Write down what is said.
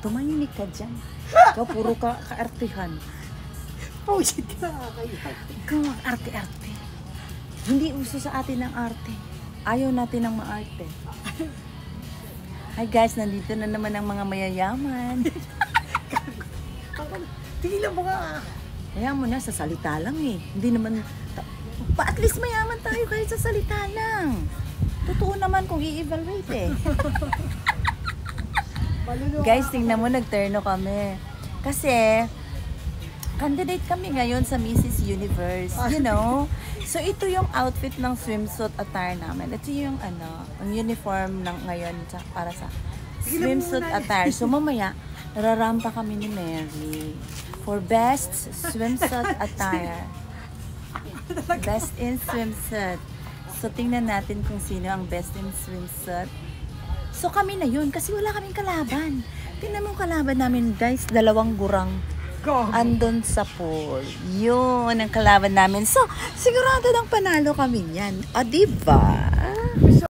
Tumahimik ka dyan. Ikaw puro ka kaartihan. Pausit ka kaya. Ikaw mag-arte-arte. Hindi uso sa atin ang arte. Ayaw natin ng maarte. Hi guys, nandito na naman ang mga mayayaman. Tigilan mo nga. Kaya mo na, sa salita lang eh. Hindi naman, at least mayaman tayo kahit sa salita lang. Totoo naman kung i-evaluate eh. Guys, tingnan mo, nagterno kami. Kasi, candidate kami ngayon sa Mrs. Universe, you know? So, ito yung outfit ng swimsuit attire namin. Ito yung, ang uniform ng ngayon para sa swimsuit attire. So, mamaya, nararampa kami ni Mary for best swimsuit attire. Best in swimsuit. So, tingnan natin kung sino ang best in swimsuit. So, kami na yun kasi wala kaming kalaban. Tingnan mo kalaban namin, guys. 2 gurang andon sa pool. Yun ang kalaban namin. So, sigurado nang panalo kami yan. O, diba?